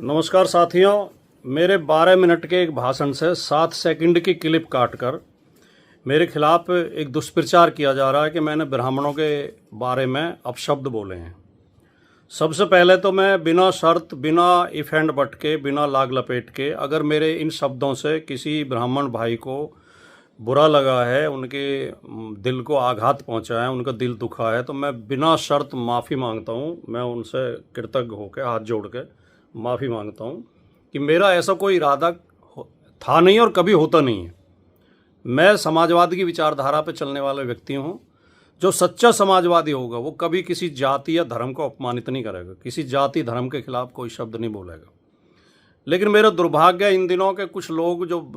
नमस्कार साथियों, मेरे 12 मिनट के एक भाषण से 7 सेकंड की क्लिप काटकर मेरे खिलाफ एक दुष्प्रचार किया जा रहा है कि मैंने ब्राह्मणों के बारे में अपशब्द बोले हैं। सबसे पहले तो मैं बिना शर्त, बिना इफ एंड बट के, बिना लाग लपेट के, अगर मेरे इन शब्दों से किसी ब्राह्मण भाई को बुरा लगा है, उनके दिल को आघात पहुंचा है, उनका दिल दुखा है, तो मैं बिना शर्त माफ़ी मांगता हूं। मैं उनसे कृतज्ञ होकर हाथ जोड़ के माफ़ी मांगता हूं कि मेरा ऐसा कोई इरादा था नहीं और कभी होता नहीं है। मैं समाजवाद की विचारधारा पर चलने वाला व्यक्ति हूं। जो सच्चा समाजवादी होगा वो कभी किसी जाति या धर्म को अपमानित नहीं करेगा, किसी जाति धर्म के खिलाफ कोई शब्द नहीं बोलेगा। लेकिन मेरा दुर्भाग्य इन दिनों के कुछ लोग, जो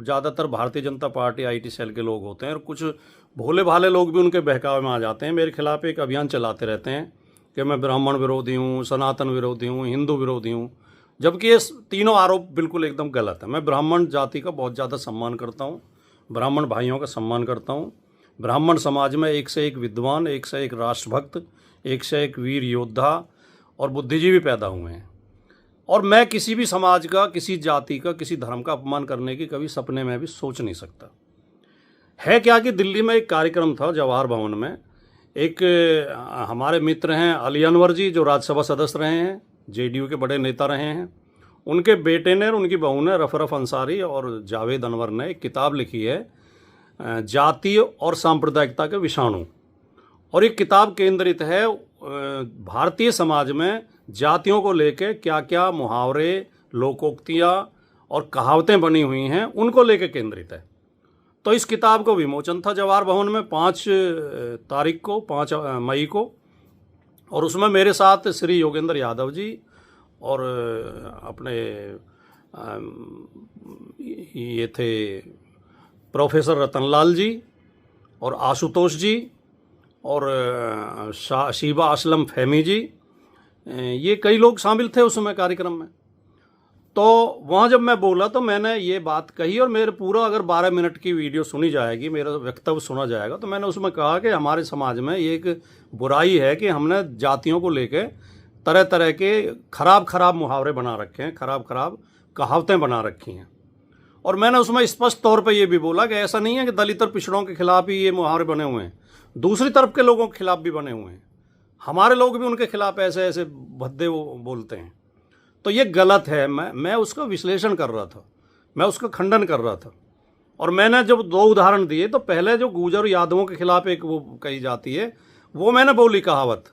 ज़्यादातर Bharatiya Janata party IT cell के लोग होते हैं, और कुछ भोले भाले लोग भी उनके बहकावे में आ जाते हैं, मेरे खिलाफ एक अभियान चलाते रहते हैं कि मैं ब्राह्मण विरोधी हूँ, सनातन विरोधी हूँ, हिंदू विरोधी हूँ, जबकि ये तीनों आरोप बिल्कुल एकदम गलत है। मैं ब्राह्मण जाति का बहुत ज़्यादा सम्मान करता हूँ, ब्राह्मण भाइयों का सम्मान करता हूँ। ब्राह्मण समाज में एक से एक विद्वान, एक से एक राष्ट्रभक्त, एक से एक वीर योद्धा और बुद्धिजीवी पैदा हुए हैं, और मैं किसी भी समाज का, किसी जाति का, किसी धर्म का अपमान करने की कभी सपने में भी सोच नहीं सकता। है क्या कि दिल्ली में एक कार्यक्रम था जवाहर भवन में। एक हमारे मित्र हैं अली अनवर जी, जो राज्यसभा सदस्य रहे हैं, जेडीयू के बड़े नेता रहे हैं। उनके बेटे ने और उनकी बहू ने, रफरफ अंसारी और जावेद अनवर ने, एक किताब लिखी है जाति और सांप्रदायिकता के विषाणु। और ये किताब केंद्रित है भारतीय समाज में जातियों को लेकर क्या क्या मुहावरे, लोकोक्तियाँ और कहावतें बनी हुई हैं, उनको लेकर केंद्रित है। तो इस किताब को विमोचन था जवाहर भवन में 5 तारीख को, 5 मई को, और उसमें मेरे साथ श्री योगेंद्र यादव जी और अपने ये थे प्रोफेसर रतनलाल जी और आशुतोष जी और शीबा असलम फहमी जी, ये कई लोग शामिल थे उसमें कार्यक्रम में। तो वहाँ जब मैं बोला तो मैंने ये बात कही, और मेरे पूरा अगर 12 मिनट की वीडियो सुनी जाएगी, मेरा वक्तव्य सुना जाएगा, तो मैंने उसमें कहा कि हमारे समाज में ये एक बुराई है कि हमने जातियों को लेकर तरह तरह के खराब मुहावरे बना रखे हैं, खराब कहावतें बना रखी हैं। और मैंने उसमें स्पष्ट तौर पर यह भी बोला कि ऐसा नहीं है कि दलित और पिछड़ों के खिलाफ ही ये मुहावरे बने हुए हैं, दूसरी तरफ के लोगों के खिलाफ भी बने हुए हैं। हमारे लोग भी उनके खिलाफ ऐसे ऐसे भद्दे वो बोलते हैं। तो ये गलत है। मैं उसका विश्लेषण कर रहा था, मैं उसका खंडन कर रहा था। और मैंने जब 2 उदाहरण दिए, तो पहले जो गुर्जर यादवों के खिलाफ एक वो कही जाती है, वो मैंने बोली कहावत